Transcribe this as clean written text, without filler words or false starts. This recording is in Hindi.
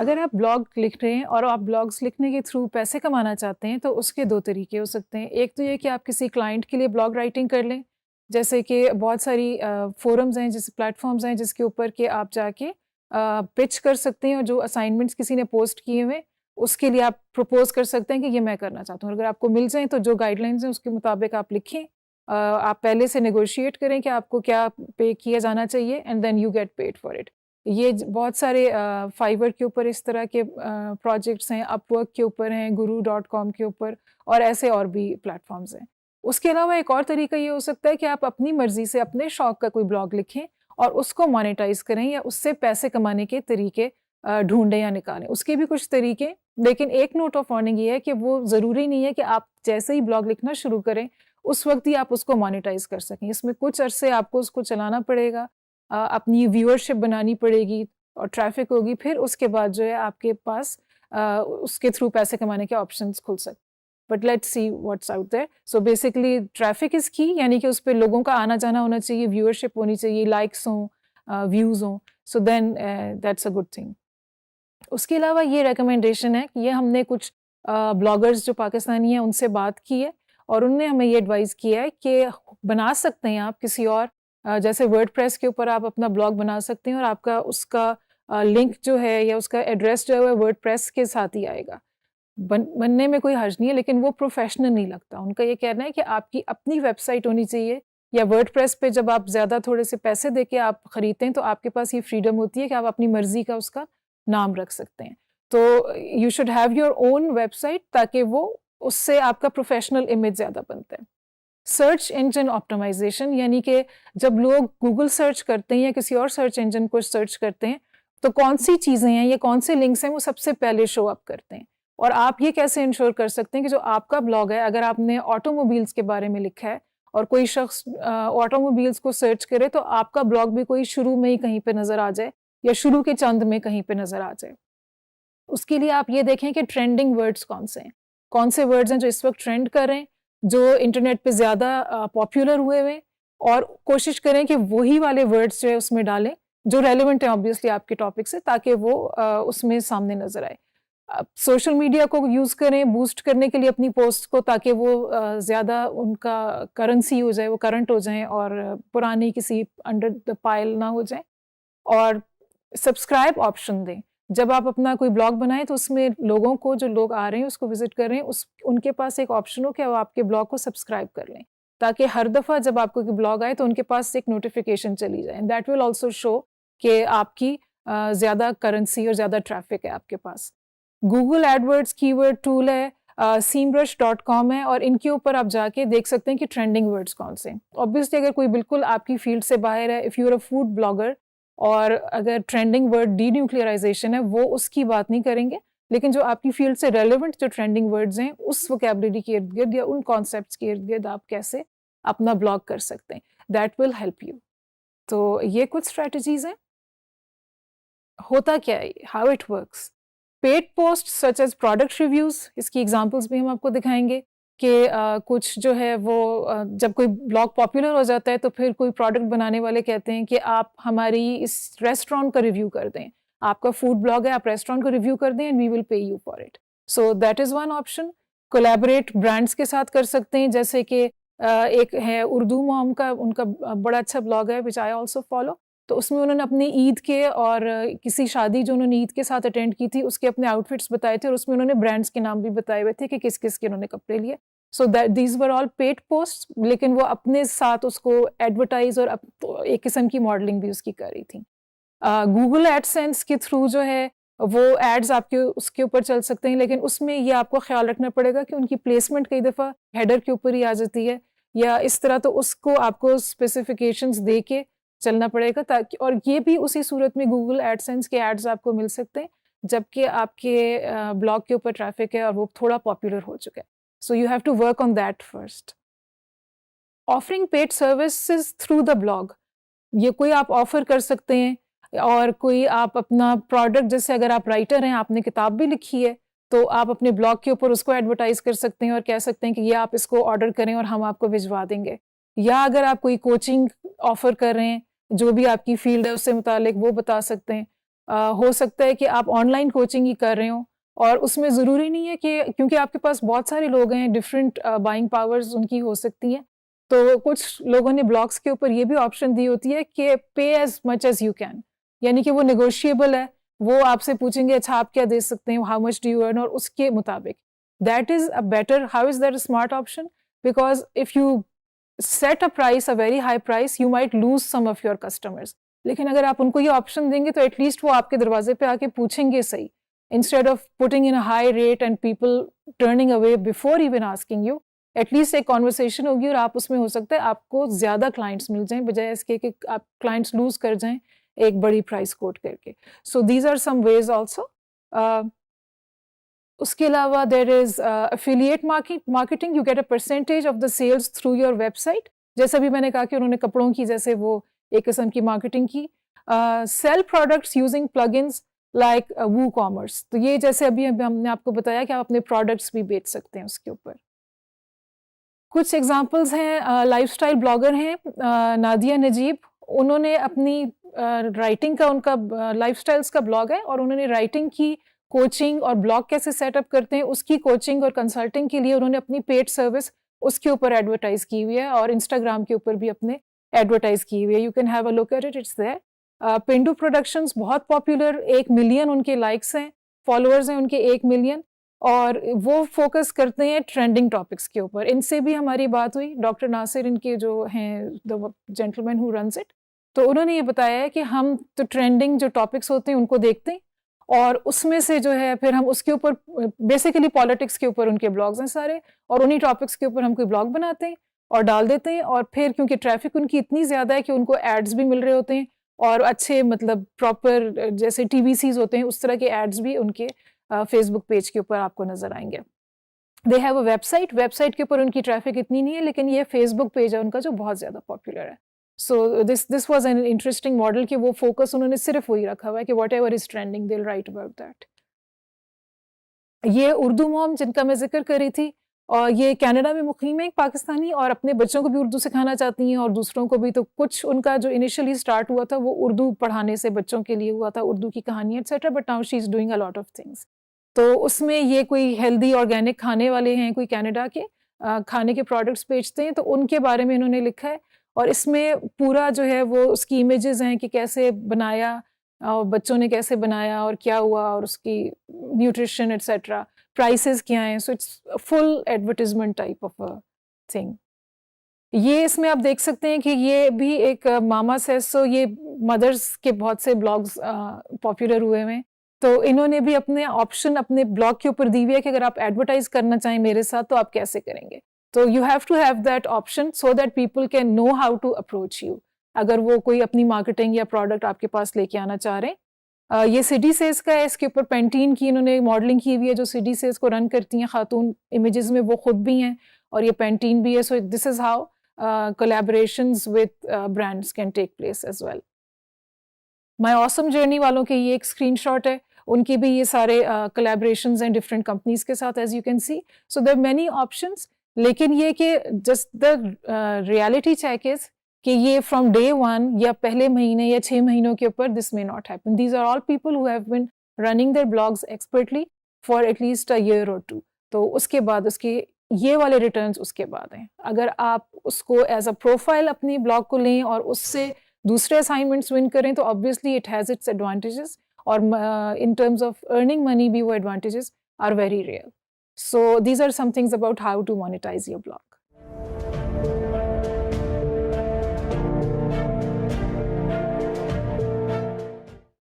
अगर आप ब्लॉग लिख रहे हैं और आप ब्लॉग्स लिखने के थ्रू पैसे कमाना चाहते हैं तो उसके 2 तरीके हो सकते हैं। एक तो ये कि आप किसी क्लाइंट के लिए ब्लॉग राइटिंग कर लें, जैसे कि बहुत सारी फ़ोरम्स हैं, जैसे प्लेटफ़ॉर्म्स हैं जिसके ऊपर के आप जाके पिच कर सकते हैं और जो असाइनमेंट्स किसी ने पोस्ट किए हुए, उसके लिए आप प्रपोज़ कर सकते हैं कि ये मैं करना चाहता हूँ। अगर आपको मिल जाएँ तो जो गाइडलाइंस हैं उसके मुताबिक आप लिखें। आप पहले से नेगोशिएट करें कि आपको क्या पे किया जाना चाहिए and then you get paid for it. ये बहुत सारे फाइवर के ऊपर इस तरह के प्रोजेक्ट्स हैं, अपवर्क के ऊपर हैं, guru.com के ऊपर और ऐसे और भी प्लेटफॉर्म्स हैं। उसके अलावा एक और तरीका ये हो सकता है कि आप अपनी मर्जी से अपने शौक का कोई ब्लॉग लिखें और उसको मोनेटाइज करें या उससे पैसे कमाने के तरीके ढूंढें या निकालें। उसके भी कुछ तरीके, लेकिन एक नोट ऑफ वार्निंग ये है कि वो ज़रूरी नहीं है कि आप जैसे ही ब्लॉग लिखना शुरू करें उस वक्त ही आप उसको मोनेटाइज कर सकें। इसमें कुछ अरसे आपको उसको चलाना पड़ेगा, अपनी व्यूअरशिप बनानी पड़ेगी और ट्रैफिक होगी, फिर उसके बाद जो है आपके पास उसके थ्रू पैसे कमाने के ऑप्शंस खुल सकते। But let's see what's out there. So basically traffic is key, यानी कि उस पे लोगों का आना जाना होना चाहिए, व्यूअरशिप होनी चाहिए, लाइक्स हों, व्यूज़ हों, so then that's a good thing. उसके अलावा ये रिकमेंडेशन है कि ये हमने कुछ ब्लॉगर्स जो पाकिस्तानी हैं उनसे बात की है और उन्होंने हमें ये एडवाइस किया है कि बना सकते हैं आप किसी और जैसे वर्डप्रेस के ऊपर आप अपना ब्लॉग बना सकते हैं और आपका उसका लिंक जो है या उसका एड्रेस जो है वर्डप्रेस के साथ ही आएगा। बनने में कोई हर्ज नहीं है, लेकिन वो प्रोफेशनल नहीं लगता। उनका ये कहना है कि आपकी अपनी वेबसाइट होनी चाहिए या वर्डप्रेस पे जब आप ज़्यादा थोड़े से पैसे दे के आप ख़रीदते हैं तो आपके पास ये फ्रीडम होती है कि आप अपनी मर्ज़ी का उसका नाम रख सकते हैं। तो you should have your own website ताकि वो उससे आपका प्रोफेशनल इमेज ज़्यादा बनता है। सर्च इंजन ऑप्टिमाइजेशन, यानी कि जब लोग गूगल सर्च करते हैं या किसी और सर्च इंजन को सर्च करते हैं तो कौन सी चीज़ें हैं या कौन से लिंक्स हैं वो सबसे पहले शो अप करते हैं। और आप ये कैसे इंश्योर कर सकते हैं कि जो आपका ब्लॉग है, अगर आपने ऑटोमोबाइल्स के बारे में लिखा है और कोई शख्स ऑटोमोबाइल्स को सर्च करे तो आपका ब्लॉग भी कोई शुरू में ही कहीं पे नज़र आ जाए या शुरू के चंद में कहीं पे नज़र आ जाए। उसके लिए आप ये देखें कि ट्रेंडिंग वर्ड्स कौन से हैं, कौन से वर्ड्स हैं जो इस वक्त ट्रेंड कर रहे हैं, जो इंटरनेट पे ज़्यादा पॉपुलर हुए हुए, और कोशिश करें कि वही वाले वर्ड्स जो है उसमें डालें जो रेलिवेंट है ऑब्वियसली आपके टॉपिक से, ताकि वो उसमें सामने नज़र आए। सोशल मीडिया को यूज़ करें बूस्ट करने के लिए अपनी पोस्ट को, ताकि वो ज़्यादा उनका करेंसी हो जाए, वो करंट हो जाएँ और पुरानी किसी अंडर द पाइल ना हो जाए। और सब्सक्राइब ऑप्शन दें। जब आप अपना कोई ब्लॉग बनाएं तो उसमें लोगों को, जो लोग आ रहे हैं उसको विजिट कर रहे हैं, उनके पास एक ऑप्शन हो कि वो आपके ब्लॉग को सब्सक्राइब कर लें, ताकि हर दफ़ा जब आपको कोई ब्लॉग आए तो उनके पास एक नोटिफिकेशन चली जाए। दैट विल ऑल्सो शो कि आपकी ज़्यादा करेंसी और ज़्यादा ट्रैफिक है आपके पास। गूगल एडवर्ड्स कीवर्ड टूल है, seamrush.com है, और इनके ऊपर आप जाके देख सकते हैं कि ट्रेंडिंग वर्ड्स कौन से हैं। ऑब्वियसली अगर कोई बिल्कुल आपकी फील्ड से बाहर है, if you are a food blogger, और अगर ट्रेंडिंग वर्ड डीन्यूक्लियराइजेशन है, वो उसकी बात नहीं करेंगे, लेकिन जो आपकी फील्ड से रेलेवेंट जो ट्रेंडिंग वर्ड्स हैं उस वोकैबुलरी के इर्द गिर्द या उन कॉन्सेप्ट्स के इर्द गिर्द आप कैसे अपना ब्लॉग कर सकते हैं, दैट विल हेल्प यू। तो ये कुछ स्ट्रेटजीज हैं। होता क्या है, how it works. Paid post such as product reviews, इसकी एग्जांपल्स भी हम आपको दिखाएंगे कि कुछ जो है वो जब कोई ब्लॉग पॉपुलर हो जाता है तो फिर कोई प्रोडक्ट बनाने वाले कहते हैं कि आप हमारी इस रेस्टोरेंट का रिव्यू कर दें, आपका फूड ब्लॉग है, आप रेस्टोरेंट का रिव्यू कर दें and we will pay you for it. So that is one option. Collaborate brands के साथ कर सकते हैं, जैसे कि एक है उर्दू मॉम का, उनका बड़ा अच्छा ब्लॉग है विच आई ऑल्सो फॉलो। तो उसमें उन्होंने अपनी ईद के और किसी शादी जो उन्होंने ईद के साथ अटेंड की थी उसके अपने आउटफिट्स बताए थे, और उसमें उन्होंने ब्रांड्स के नाम भी बताए हुए थे कि किस किस के उन्होंने कपड़े लिए। So that these were all paid post, लेकिन वो अपने साथ उसको एडवर्टाइज और एक किस्म की मॉडलिंग भी उसकी कर रही थी। गूगल एडसेंस के थ्रू जो है वो एड्स आपके उसके ऊपर चल सकते हैं, लेकिन उसमें ये आपको ख्याल रखना पड़ेगा कि उनकी प्लेसमेंट कई दफ़ा हेडर के ऊपर ही आ जाती है या इस तरह, तो उसको आपको स्पेसिफिकेशंस दे के चलना पड़ेगा, ताकि, और ये भी उसी सूरत में गूगल एडसेंस के एड्स आपको मिल सकते हैं जबकि आपके ब्लॉग के ऊपर ट्रैफिक है और वो थोड़ा पॉपुलर हो चुका है। So you have to work on that first. Offering paid services through the blog, ये कोई आप ऑफर कर सकते हैं, और कोई आप अपना प्रोडक्ट, जैसे अगर आप राइटर हैं, आपने किताब भी लिखी है, तो आप अपने ब्लॉग के ऊपर उसको एडवर्टाइज कर सकते हैं और कह सकते हैं कि ये आप इसको ऑर्डर करें और हम आपको भिजवा देंगे। या अगर आप कोई कोचिंग ऑफर कर रहे हैं, जो भी आपकी फील्ड है उससे मुतालिक वो बता सकते हैं। हो सकता है कि आप ऑनलाइन कोचिंग ही कर रहे हो और उसमें ज़रूरी नहीं है कि क्योंकि आपके पास बहुत सारे लोग हैं, डिफरेंट बाइंग पावर्स उनकी हो सकती हैं। तो कुछ लोगों ने ब्लॉग्स के ऊपर ये भी ऑप्शन दी होती है कि pay as much as you can, यानी कि वो नेगोशिएबल है। वो आपसे पूछेंगे अच्छा आप क्या दे सकते हैं, how much do you earn, और उसके मुताबिक that is a better, how is that a smart option, because if you set a price, a very high price, you might lose some of your customers. लेकिन अगर आप उनको ये ऑप्शन देंगे तो एटलीस्ट वो आपके दरवाजे पे आके पूछेंगे सही, instead of putting in a high rate and people turning away before even asking you. At least एक कॉन्वर्सेशन होगी और आप उसमें हो सकता है आपको ज़्यादा क्लाइंट्स मिल जाएं बजाय इसके कि आप क्लाइंट्स लूज कर जाएं एक बड़ी प्राइस कोट करके। So these are some ways also. उसके अलावा there is affiliate marketing, you get a percentage of the sales through your website. जैसा भी मैंने कहा कि उन्होंने कपड़ों की जैसे वो एक किस्म की मार्केटिंग की। Sell products using plugins like WooCommerce, तो ये जैसे अभी हमने आपको बताया कि आप अपने प्रोडक्ट्स भी बेच सकते हैं उसके ऊपर। कुछ एग्जांपल्स हैं, लाइफस्टाइल ब्लॉगर हैं नादिया नजीब, उन्होंने अपनी राइटिंग का, उनका लाइफस्टाइल्स का ब्लॉग है और उन्होंने राइटिंग की कोचिंग और ब्लॉग कैसे सेटअप करते हैं उसकी कोचिंग और कंसल्टिंग के लिए उन्होंने अपनी पेड सर्विस उसके ऊपर एडवर्टाइज की हुई है और इंस्टाग्राम के ऊपर भी अपने एडवर्टाइज की हुई है। You can have a look at it, it's there. Pendu productions बहुत पॉपुलर, 1 मिलियन उनके लाइक्स हैं, फॉलोअर्स हैं उनके 1 मिलियन, और वो फोकस करते हैं ट्रेंडिंग टॉपिक्स के ऊपर। इनसे भी हमारी बात हुई, डॉक्टर नासिर इनके जो हैं the gentleman who runs it, तो उन्होंने ये बताया है कि हम तो ट्रेंडिंग जो टॉपिक्स होते हैं उनको देखते हैं और उसमें से जो है फिर हम उसके ऊपर, बेसिकली पॉलिटिक्स के ऊपर उनके ब्लॉग्स हैं सारे, और उन्हीं टॉपिक्स के ऊपर हम कोई ब्लॉग बनाते हैं और डाल देते हैं, और फिर क्योंकि ट्रैफिक उनकी इतनी ज़्यादा है कि उनको एड्स भी मिल रहे होते हैं और अच्छे मतलब प्रॉपर जैसे टीवीसीज होते हैं उस तरह के एड्स भी उनके फेसबुक पेज के ऊपर आपको नजर आएंगे। They have a website, website के ऊपर उनकी ट्रैफिक इतनी नहीं है, लेकिन ये फेसबुक पेज है उनका जो बहुत ज़्यादा पॉपुलर है। So this was an interesting model कि वो फोकस उन्होंने सिर्फ वही रखा हुआ है कि what ever is trending they will write about that. ये उर्दू मॉम जिनका मैं जिक्र कर रही थी, और ये कनाडा में मुकीम है, एक पाकिस्तानी, और अपने बच्चों को भी उर्दू सिखाना चाहती हैं और दूसरों को भी। तो कुछ उनका जो इनिशियली स्टार्ट हुआ था वो उर्दू पढ़ाने से बच्चों के लिए हुआ था, उर्दू की कहानियाँ etcetera, but now she is doing a lot of things. तो उसमें ये कोई हेल्दी ऑर्गेनिक खाने वाले हैं, कोई कनाडा के खाने के प्रोडक्ट्स बेचते हैं, तो उनके बारे में इन्होंने लिखा है और इसमें पूरा जो है वो उसकी इमेजेस हैं कि कैसे बनाया और बच्चों ने कैसे बनाया और क्या हुआ और उसकी न्यूट्रिशन एक्सेट्रा, प्राइसेस क्या हैं। So it's full advertisement type of a thing. ये इसमें आप देख सकते हैं कि ये भी एक मामा सेज सो, ये मदर्स के बहुत से ब्लॉग्स पॉपुलर हुए हैं। तो इन्होंने भी अपने ऑप्शन अपने ब्लॉग के ऊपर दी हुई है कि अगर आप एडवर्टाइज करना चाहें मेरे साथ तो आप कैसे करेंगे। तो you have to have that option so that people can know how to approach you, अगर वो कोई अपनी मार्केटिंग या प्रोडक्ट आपके पास लेके आना चाह रहे हैं। ये सिटी सेल्स का है, इसके ऊपर पेंटीन की इन्होंने मॉडलिंग की हुई है जो सिटी सेल्स को रन करती हैं खातून, इमेजेस में वो खुद भी हैं और ये पेंटीन भी है। So this is how collaborations with brands can take place as well. My Awesome Journey वालों के ये एक स्क्रीनशॉट है, उनके भी ये सारे collaborations हैं डिफरेंट कंपनीज के साथ, as you can see. So there are many options, लेकिन ये कि just the reality check is कि ये from day one या पहले महीने या 6 महीनों के ऊपर this may not happen. These are all people who have been running their blogs expertly for at least a year or two. तो उसके बाद उसके ये वाले रिटर्न्स उसके बाद हैं। अगर आप उसको एज अ प्रोफाइल अपनी ब्लॉग को लें और उससे दूसरे असाइनमेंट्स विन करें तो obviously it has its advantages, और in terms of earning money भी वो advantages are very real. So these are some things about how to monetise your blog.